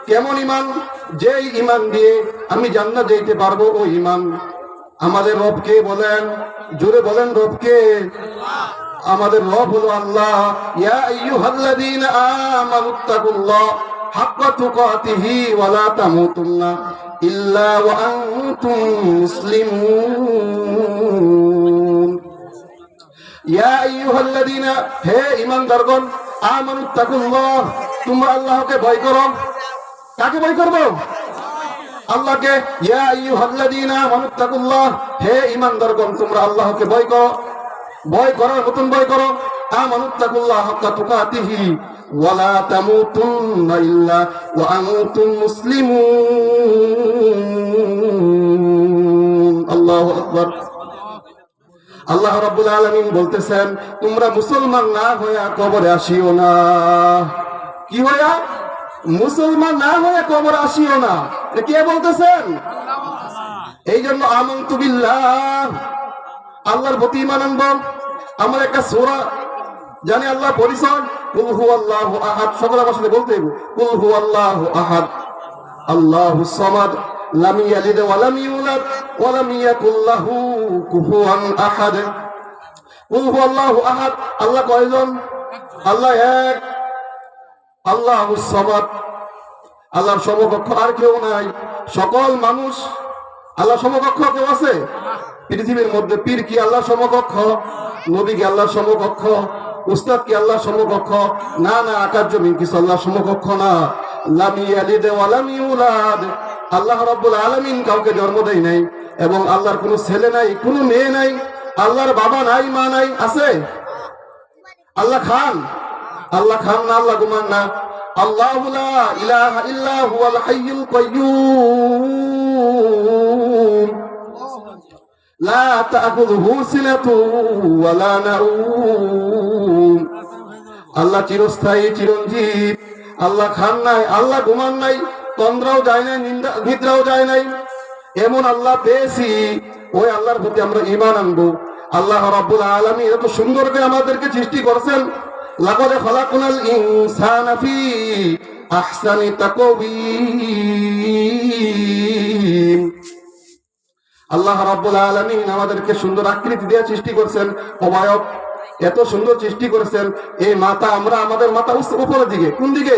কেমন ইমান? যে ইমান দিয়ে আমি জান্নাত যেতে পারবো ওই ইমান। আমাদের রবকে বলেন, জোরে বলেন রবকে। আমাদের রব হলো আল্লাহ। ইয়া আইয়ুহাল্লাযীনা আমানুত্তাকুল্লাহ হাক্কা তুকাতিহি ওয়া লা তামুতুন্না ইল্লা ওয়া আনতুম মুসলিমুন। ইয়া আইয়ুহাল্লাযীনা, হে ঈমানদারগণ, আমানুত্তাকুল্লাহ, তোমরা আল্লাহকে ভয় করো। কাকে ভয় করবো? আল্লাহকে। ইয়া আইয়ুহাল্লাযীনা আমানুত্তাকুল্লাহ, হে ঈমানদারগণ, তোমরা আল্লাহকে ভয় করো। ভয় করার মতন ভয় করো। আমানুত্তাকুল্লাহ হাক্কা তুকাতিহি ওয়া লা তামুতুন্না ইল্লা ওয়া আনতুম মুসলিমুন। আল্লাহু আকবার। আল্লাহ রাব্বুল আলামিন বলতেছেন, তোমরা মুসলমান না হয়ে কবরে আসিও না। কি হইয়া? মুসলমান না হয়ে কবরে আসিও না। কে বলতেছেন? এই জন্য আমানতু বিল্লাহ, আল্লাহর প্রতি ঈমান আনবো। আমার একটা সূরা জানি আল্লাহ পরিচয়, কুল হুয়াল্লাহু আহাদ। সকলে আমার সাথে বলতে হবে, কুল হুয়াল্লাহু আহাদ আল্লাহুস সামাদ লাম ইয়ালিদ ওয়া লাম ইউলাদ ওয়া লাম ইয়াকুল লাহু কুফুয়ান আহাদ। কুল হুয়াল্লাহু আহাদ, আল্লাহ কয়জন? আল্লাহ এক। আল্লাহুস সামাদ, আল্লাহর সমকক্ষ আর কেউ নাই। সকল মানুষ আল্লাহর সমকক্ষ কেউ আছে? পৃথিবীর মধ্যে পীর কি আল্লাহর সমকক্ষ? নবী কি আল্লাহর সমকক্ষ? উস্তাদ কি আল্লাহর সমকক্ষ? না না, আকাশ জমিন কিছু আল্লাহর সমকক্ষ না। লাম ইয়ালিদ ওয়া লাম ইউলাদ, আল্লাহ রাব্বুল আলামিন কাউকে জন্ম দেয় নাই এবং আল্লাহর কোনো ছেলে নাই, কোনো মেয়ে নাই। আল্লাহর বাবা নাই, মা নাই। আছে? আল্লাহ খান? আল্লাহ খান না, আল্লাহ গুমান না। আল্লাহু লা ইলাহা ইল্লা হুয়াল হাইয়ুল কাইয়্যুম লা তা'খুযুহু সিনাতুন ওয়া লা নাউম। আল্লাহ চিরস্থায়ী, চিরঞ্জীব। আল্লাহ খান নাই, আল্লাহ ঘুমান নাই, তন্দ্রাও যায় নাই, নিদ্রাও যায় নাই। এমন আল্লাহ পেয়েছি, ওই আল্লাহর প্রতি আমরা ঈমান আনবো। আল্লাহ রাব্বুল আলামিন এত সুন্দর করে আমাদেরকে সৃষ্টি করেছেন। লাকাদ খালাকনাল ইনসানা ফি আহসানি তাকওয়িম। আল্লাহ রাব্বুল আলামিন আমাদেরকে সুন্দর আকৃতি দিয়ে সৃষ্টি করেছেন, অবয়ব এত সুন্দর সৃষ্টি করেছেন। এই মাথা, আমরা আমাদের মাথা উপরের দিকে। কোন দিকে?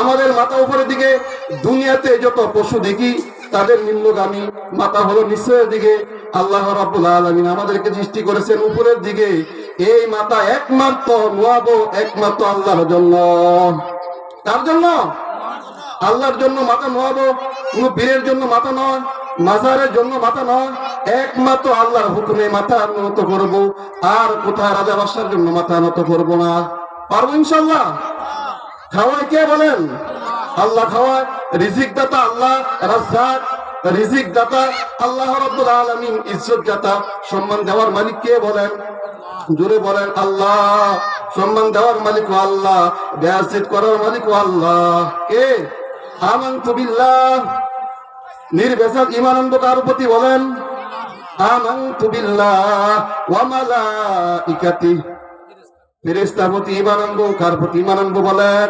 আমাদের মাথা উপরের দিকে। দুনিয়াতে যত পশু দেখি তাদের নিম্নগামী, মাথা হলো নিচের দিকে। আল্লাহ রাব্বুল আলামিন আমাদেরকে সৃষ্টি করেছেন উপরের দিকে। এই মাথা একমাত্র নোয়াবো একমাত্র আল্লাহর জন্য। তার জন্য, আল্লাহর জন্য মাথা নোয়াবো। কোন পীরের জন্য মাথা নয়, মাজারের জন্য মাথা নয়, একমাত্র আল্লাহর হুকুমে মাথা নত করব। আর কোথায় রাজা বাদশার জন্য মাথা নত করব না। পারবো ইনশাআল্লাহ? খাওয়ায় কে বলেন? আল্লাহ খাওয়ায়। রিজিক দাতা আল্লাহ, রাজ্জাক। রিজিক দাতা আল্লাহ রাব্বুল আলামিন। ইজ্জত দাতা, সম্মান দেওয়ার মালিক কে বলেন? জোরে বলেন আল্লাহ। সম্মান দেওয়ার মালিক আল্লাহ, বেয়াজ্জত করার মালিক আল্লাহ। কে? আমানতু বিল্লাহ, নির্ভেজাল ঈমান আনবো কার প্রতি বলেন? আমানতু বিল্লাহ ওয়া মালাইকাতিহি, ফেরেশতার প্রতি ঈমান আনবো। কার প্রতি ঈমান আনবো বলেন?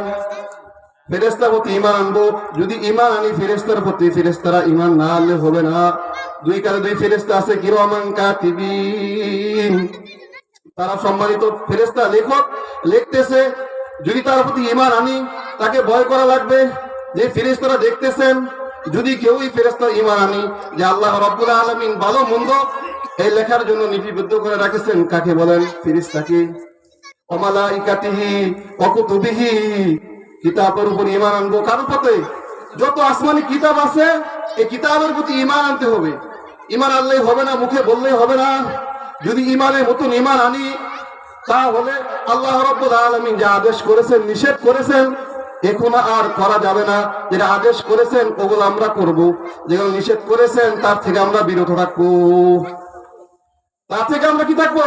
ফেরেশতার প্রতি ঈমান আনবো। যদি ঈমান আনি ফেরেশতার প্রতি, ফেরেশতারা ঈমান না আনলে হবে না। দুই কারে দুই ফেরেশতা আছে, কিরামান কাতিবিন, তারা সম্মানিত ফেরেশতা, লেখক, লিখতেছে। যদি তার প্রতি ঈমান আনি, তাকে ভয় করা লাগবে যে ফেরেশতারা দেখতেছেন। যদি কেউই ফেরেশতার ঈমান আনি যে আল্লাহ রাব্বুল আলামিন ভালো মন্দ এই লেখার জন্য লিপিবদ্ধ করে রাখেছেন, কাকে বলেন? ফেরেশতাকে। ওয়া মালাইকাতিহি ওয়া কুতুবিহি, কিতাবের উপর ঈমান আনবো। কার প্রতি? যত আসমানি কিতাব আছে এই কিতাবের প্রতি ঈমান আনতে হবে। ঈমান আনলেই হবে না, মুখে বললেই হবে না। যদি ঈমানের মতন ঈমান আনি, তাহলে আল্লাহ রাব্বুল আলামিন যা আদেশ করেছেন, নিষেধ করেছেন, এখন আর করা যাবে না। যেটা আদেশ করেছেন ওগুলো আমরা করব, যেগুলো নিষেধ করেছেন তার থেকে আমরা বিরত থাকবো। তার থেকে আমরা কি থাকবো?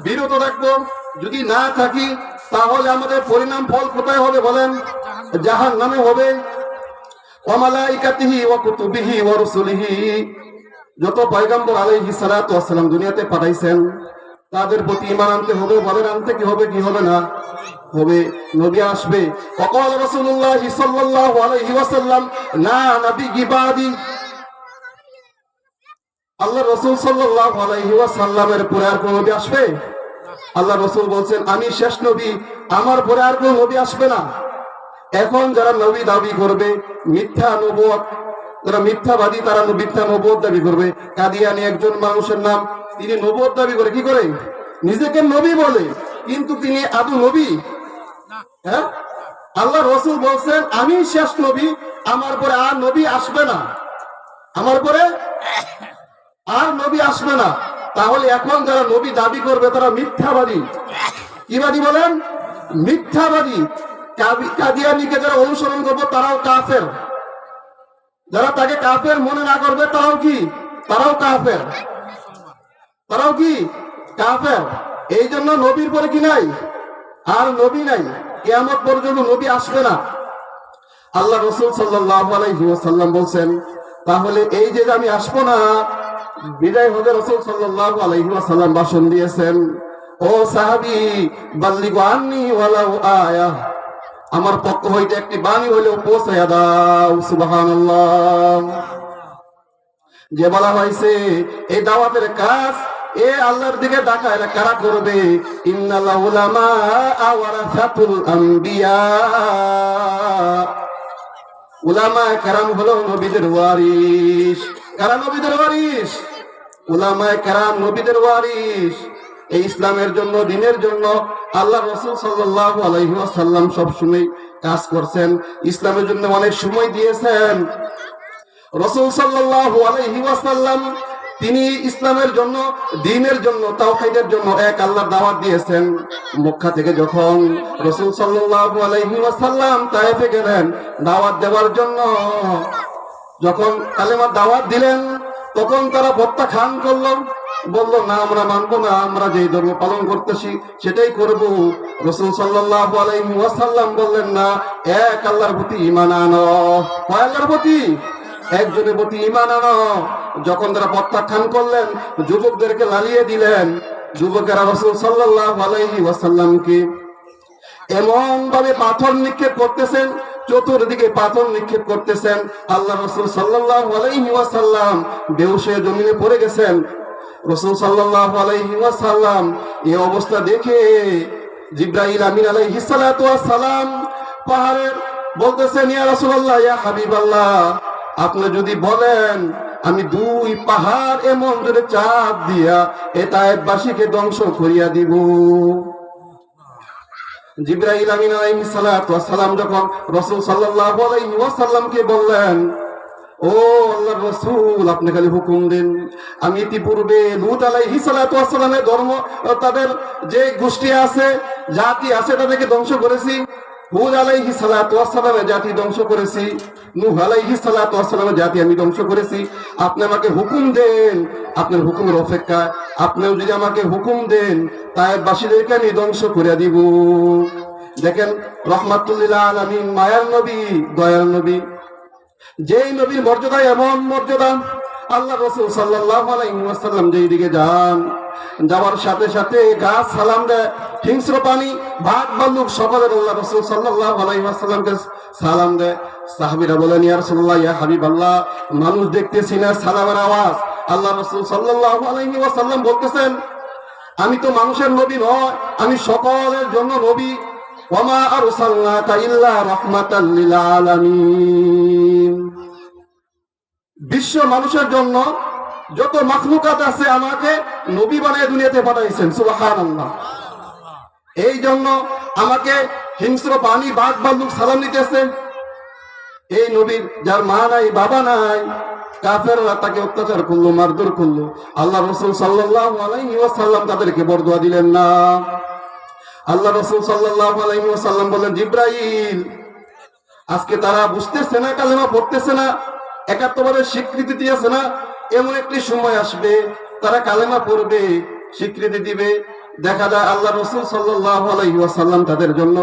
বিরত থাকবো। যদি না থাকি তাহলে আমাদের পরিণাম ফল কোথায় হবে বলেন? জাহান্নামে হবে। ওয়া মালাইকাতিহি ওয়া কুতুবিহি ওয়া রুসুলিহি, যত পয়গম্বর আলাইহিস সালাতু ওয়াস সালাম দুনিয়াতে পাঠাইছেন তাদের প্রতি ঈমান আনতে হবে। বলেন আনতে কি হবে কি হবে না? হবে, নবী আসবে। وقال رسول الله صلى الله عليه وسلم لا نبي بعدي। আল্লাহ রাসূল সাল্লাল্লাহু আলাইহি ওয়াসাল্লামের পরে আর কোন নবী আসবে? আল্লাহ রাসূল বলছেন আমি শেষ নবী, আমার পরে আর কোন নবী আসবে না। এখন যারা নবী দাবি করবে, মিথ্যা নবুয়ত, যারা মিথ্যাবাদী, তারা মিথ্যা নবুয়ত দাবি করবে। কাদিয়ানী একজন মানুষের নাম, তিনি নবুয়ত দাবি করে, কি করে? নিজেকে নবী বলে, কিন্তু তিনি আদৌ নবী? হ্যাঁ, আল্লাহ রাসূল বলছেন আমি শেষ নবী, আমার পরে আর নবী আসবে না, আমার পরে আর নবী আসবে না। তাহলে এখন যারা নবী দাবি করবে তারা মিথ্যাবাদী। কি বাদী বলেন? মিথ্যাবাদী। কাদিয়ানীকে যারা অনুসরণ করবে তারাও কাফের, যারা তাকে কাফের মনে না করবে তারাও কি? তারাও কাফের, তারাও কি? কাফের। এই জন্য নবীর পরে কি নাই? আর নবী নাই, কিয়ামত পর্যন্ত নবী আসবে না। আল্লাহ রাসূল সাল্লাল্লাহু আলাইহি ওয়াসাল্লাম বলছেন তাহলে এই যে আমি আসবো না, বিদায় হতে রাসূল সাল্লাল্লাহু আলাইহি ওয়াসাল্লাম ভাষণ দিয়েছেন, ও সাহাবী বাল্লিগু আন্নী ওয়ালাউ আয়া, আমার পক্ষ হইতে একটি বাণী হইলেও পৌঁছায়া দাও। সুবহানাল্লাহ। যে বলা হয়েছে এই দাওয়াতের কাজ এ আল্লাহর দিকে ডাকা, এরা কারা করবে? ইন্নাল উলামা ওয়ারাসাতুল আম্বিয়া, উলামা কেরাম হলো নবীদের ওয়ারিস। কারা নবীদের ওয়ারিস? উলামা কেরাম নবীদের ওয়ারিস। এই ইসলামের জন্য, দ্বীনের জন্য আল্লাহ রাসূল সাল্লাল্লাহু আলাইহি ওয়াসাল্লাম সব সময় কাজ করছেন, ইসলামের জন্য অনেক সময় দিয়েছেন। রাসূল সাল্লাল্লাহু আলাইহি ওয়াসাল্লাম তিনি ইসলামের জন্য, দ্বীনের জন্য, তাওহীদের জন্য এক আল্লাহর দাওয়াত দিয়েছেন। মক্কা থেকে যখন রাসূল সাল্লাল্লাহু আলাইহি ওয়াসাল্লাম তায়েফে গেলেন দাওয়াত দেওয়ার জন্য, যখন কালেমার দাওয়াত দিলেন তখন তারা প্রত্যাখ্যান করলো, বলল না আমরা মানবো না, আমরা যেই ধর্ম পালন করতেছি সেটাই করব। রাসূল সাল্লাল্লাহু আলাইহি ওয়াসাল্লাম বললেন না, এক আল্লাহর প্রতি ঈমান আনো। কয় আল্লাহর প্রতি? একজনের প্রতি ঈমান আনো। যখন তারা প্রত্যাখ্যান করলেন, যুবকদেরকে লালিয়ে দিলেন। যুবকেরা রাসূল সাল্লাল্লাহু আলাইহি ওয়াসাল্লামকে এমন ভাবে পাথর নিক্ষেপ করতেছেন, চতুর্দিকে পাথর নিক্ষেপ করতেছেন। আল্লাহ রাসূল সাল্লাল্লাহু আলাইহি ওয়াসাল্লাম বেহুশ হয়ে জমিনে পড়ে গেছেন। রাসূল সাল্লাল্লাহু আলাইহি ওয়াসাল্লাম এই অবস্থা দেখে জিবরাইল আমিন আলাইহিস সালাতু ওয়াস সালাম পাহাড়ের বলতেছেন, ইয়া রাসূলুল্লাহ, ইয়া হাবিবাল্লাহ, আপনি যদি বলেন আমি দুই পাহাড় এমন জোরে চাপ দিয়া এ তায়েফবাসীকে ধ্বংস করিয়া দিব। জিবরাইল আমিন আলাইহিস সালাতু ওয়াস সালাম যখন রাসূল সাল্লাল্লাহু আলাইহি ওয়াসাল্লামকে বললেন, ও আল্লাহর রাসূল, আপনি খালি হুকুম দেন, আমি ইতিপূর্বে লূত আলাইহিস সালাতু ওয়াস সালামের ধর্ম, তাদের যে গোষ্ঠী আছে, জাতি আছে, তাদেরকে ধ্বংস করেছি। হুদ আলাইহিস সালাতু ওয়াস সালামের জাতি ধ্বংস করেছি। নূহ আলাইহিস সালাতু ওয়াস সালামের জাতি আমি ধ্বংস করেছি। আপনি আমাকে হুকুম দেন, আপনার হুকুমের অপেক্ষায়, আপনিও যদি আমাকে হুকুম দেন তায়েফবাসীদেরকে আমি ধ্বংস করে দিব। দেখেন, রাহমাতুল লিল আলামিন, মায়ার নবী, দয়ার নবী, যেই নবীর মর্যাদা এমন মর্যাদা, আল্লাহ রাসূল সাল্লাল্লাহু আলাইহি ওয়াসাল্লাম যেই দিকে যান, যাওয়ার সাথে সাথে গাছ সালাম দেয়, হিংস্র প্রাণী, বাঘ ভাল্লুক সকলের আল্লাহ রাসূল সাল্লাল্লাহু আলাইহি ওয়াসাল্লামকে সালাম দেয়। সাহাবীরা বলেন, ইয়া রাসূলুল্লাহ, ইয়া হাবিবাল্লাহ, মানুষ দেখতেছি না, সালামের আওয়াজ। আল্লাহ রাসূল সাল্লাল্লাহু আলাইহি ওয়াসাল্লাম বলতেছেন, আমি তো মানুষের নবী নয়, আমি সকলের জন্য নবী। ওয়ামা আরসালনাকা ইল্লা রাহমাতাল লিল আলামিন। বিশ্ব মানুষের জন্য যত মাখলুকাত আছে আমাকে নবী বানিয়ে দুনিয়াতে পাঠাইছেন। সুবহানাল্লাহ। এই জন্য আমাকে হিংস্র প্রাণী, বাঘ ভাল্লুক সালাম দিতেছে। এই নবীর যার মা নাই, বাবা নাই, কাফেররা তাকে অত্যাচার করলো, মারধর করলো, আল্লাহ রাসূল সাল্লাল্লাহু আলাইহি ওয়াসাল্লাম তাদেরকে বরদোয়া দিলেন না। আল্লাহ রাসূল সাল্লাল্লাহু আলাইহি ওয়াসাল্লাম বলেন, জিবরাইল, আজকে তারা বুঝতেছে না, কালেমা পড়তেছে না, একাত্মবাদের স্বীকৃতি দিয়েছে না, এমন একটি সময় আসবে তারা কালেমা পড়বে, স্বীকৃতি দিবে। দেখা যায় আল্লাহ রাসূল সাল্লাল্লাহু আলাইহি ওয়াসাল্লাম তাদের জন্য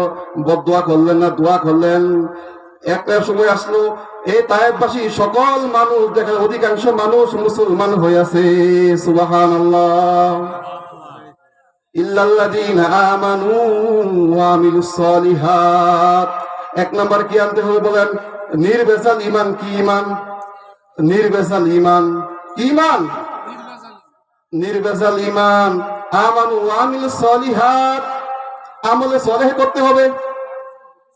বদদোয়া করলেন না, দোয়া করলেন। একটা সময় আসলো এই তায়েফবাসী সকল মানুষ, দেখা অধিকাংশ মানুষ মুসলমান হয়ে আছে। সুবহানাল্লাহ। ইল্লাল্লাযীনা আমানু ওয়া আমিলুস সালিহাত। এক নাম্বার কি আনতে হবে বলেন? নির্ভেজাল ঈমান। কি ঈমান? নির্ভেজাল ঈমান। কি ঈমান? নির্ভেজাল ঈমান। আমানু ওয়া আমিলুস সালিহাত। আমলে সালেহ করতে হবে।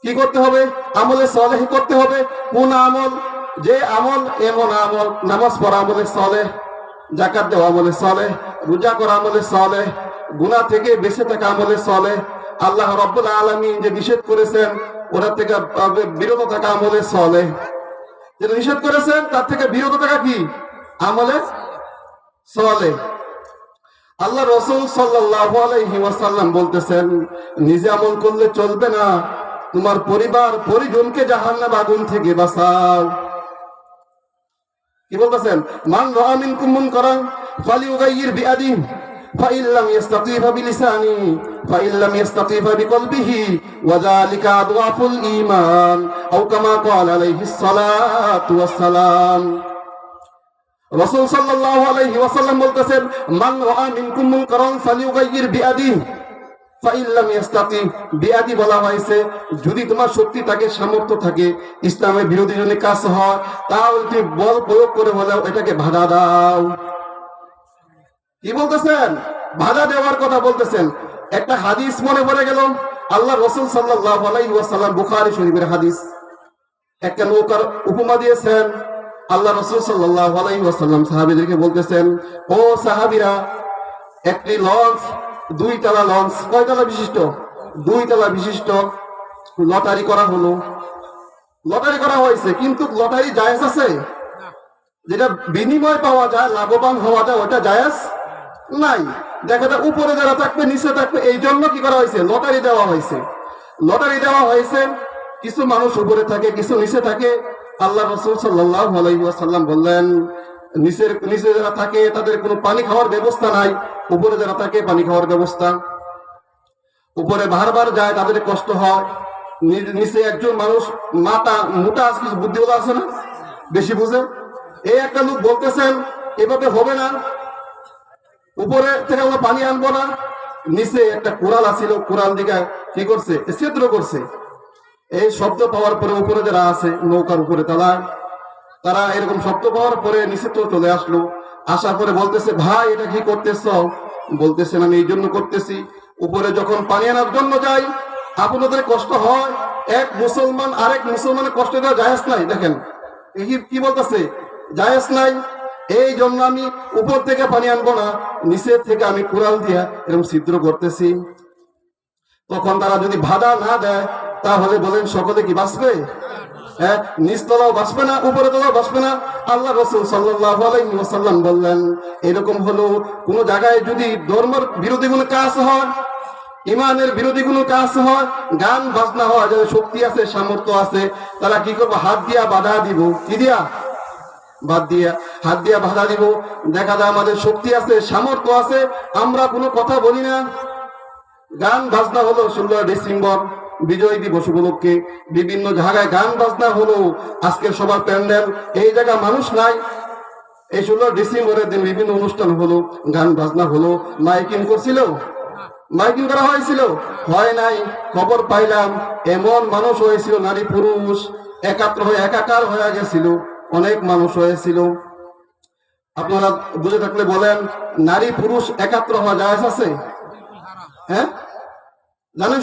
কি করতে হবে? আমলে সালেহ করতে হবে। কোন আমল? যে আমল, এমন আমল, নামাজ পড়া আমলে সালেহ, যাকাত দেওয়া আমলে সালেহ, রোজা করা আমলে সালেহ, গুনাহ থেকে বেঁচে থাকা আমলে সালেহ, আল্লাহ রাব্বুল আলামিন যে নিষেধ করেছেন ওটা থেকে বিরত থাকা আমলে সালেহ, যেটা নিষেধ করেছেন তার থেকে বিরত থাকা কি? আমলে সালেহ। আল্লাহ রাসূল সাল্লাল্লাহু আলাইহি ওয়াসাল্লাম বলতেছেন, নিজে আমল করলে চলবে না, তোমার পরিবার পরিজনকে জাহান্নাম আগুন থেকে বাঁচাও। কি বলতেছেন? মান রাআ মিনকুম মুনকারান ফালিয়ুগাইয়ির বিয়াদিহি ফাইন লাম ইস্তাতি বিলিসানিহি ফাইন লাম ইস্তাতি বিকলবিহি ওয়া যালিকা আদওয়াফুল ঈমান আও কামা ক্বালা আলাইহিস সালাতু ওয়াস সালাম। রাসূল সাল্লাল্লাহু আলাইহি ওয়াসাল্লাম বলতেছেন, মান রাআ মিনকুম মুনকারান ফালিয়ুগাইয়ির বিয়াদিহি ফাইন লাম ইস্তাতি। বিয়াদি বলা হয়েছে যদি তোমার শক্তি থাকে, সামর্থ্য থাকে, ইসলামের বিরোধী যদি কাজ হয় তাহলে তুমি বল প্রয়োগ করে হলেও এটাকে বাধা দাও। কি বলতেছেন? বাধা দেওয়ার কথা বলতেছেন। একটা হাদিস মনে পড়ে গেল, আল্লাহ রাসূল সাল্লাল্লাহু আলাইহি ওয়াসাল্লাম, বুখারী শরীফের হাদিস, একটা নৌকার উপমা দিয়েছেন। আল্লাহ রাসূল সাল্লাল্লাহু আলাইহি ওয়াসাল্লাম সাহাবীদেরকে বলতেছেন, ও সাহাবীরা, একটি লঞ্চ, দুই তলা লঞ্চ, কয় তলা বিশিষ্ট? দুই তলা বিশিষ্ট। লটারি করা হলো, লটারি করা হয়েছে, কিন্তু লটারি জায়েজ আছে? যেটা বিনিময় পাওয়া যায়, লাভবান হওয়া যায়, ওটা জায়েজ নাই। দেখা যায় উপরে যারা থাকবে নিচে থাকবে, এই জন্য কি করা হয়েছে? লটারি দেওয়া হয়েছে। লটারি দেওয়া হয়েছে, কিছু মানুষ উপরে থাকে, কিছু নিচে থাকে। আল্লাহ রাসূল সাল্লাল্লাহু আলাইহি ওয়াসাল্লাম বললেন, নিচে যারা থাকে তাদের কোনো পানি খাওয়ার ব্যবস্থা নাই, উপরে যারা থাকে পানি খাওয়ার ব্যবস্থা। উপরে বারবার যায়, তাদের কষ্ট হয়। নিচে একজন মানুষ মাথা মোটা, কিছু বুদ্ধিওয়ালা আছে না, বেশি বুঝে, এই একটা লোক বলতেছেন এভাবে হবে না, উপরে থেকে আমরা পানি আনবো না। নিচে একটা কোরাল আছিল, কোরাল দিকে কি করছে? ছিদ্র করছে। এই শব্দ পাওয়ার পরে উপরে যারা আছে নৌকার উপরে তারা এরকম শব্দ পাওয়ার পরে নিচে তো চলে আসলো। আসার পরে বলতেছে, ভাই এটা কি করতেছ? বলতেছেন, আমি এই জন্য করতেছি, উপরে যখন পানি আনার জন্য যাই আপনাদের কষ্ট হয়, এক মুসলমান আরেক মুসলমানের কষ্ট দেওয়া জায়েজ নাই। দেখেন কি বলতেছে, জায়েজ নাই। এই জন্য আমি উপর থেকে পানি আনবো না, নিচের থেকে আমি কোরাল দিয়া এরকম ছিদ্র করতেছি। তখন তারা যদি বাধা না দেয় তাহলে বলেন সকলে কি বাঁচবে? হ্যাঁ, নিচতলাও বাঁচবে না, উপরে তলাও বাঁচবে না। আল্লাহ রাসূল সাল্লাল্লাহু আলাইহি ওয়াসাল্লাম বললেন, এরকম হলো কোন জায়গায় যদি ধর্মের বিরোধী কোনো কাজ হয়, ইমানের বিরোধী কোনো কাজ হয়, গান বাজনা হয়, যাদের শক্তি আছে, সামর্থ্য আছে, তারা কি করবো? হাত দিয়া বাধা দিব। কি দিয়া? হাত দিয়া বাধা দিব। দেখা যায় আমাদের শক্তি আছে, সামর্থ্য আছে, আমরা কোনো কথা বলি না। গান বাজনা হলো 16 ডিসেম্বর বিজয় দিবস উপলক্ষে বিভিন্ন জায়গায় গান বাজনা হলো, আজকের সবার প্যান্ডেল, এই জায়গা মানুষ নাই। এই 16 ডিসেম্বরের দিন বিভিন্ন অনুষ্ঠান হলো, গান বাজনা হলো, মাইকিং করছিল, মাইকিং করা হয়েছিল, হয় নাই। খবর পাইলাম এমন মানুষ হয়েছিল, নারী পুরুষ একাত্র হয়ে একাকার হয়ে গেছিল, অনেক মানুষ হয়েছিল। আপনারা বুঝে থাকলে বলেন, নারী পুরুষ একাত্র হওয়া জায়েজ আছে? হ্যাঁ, জানেন?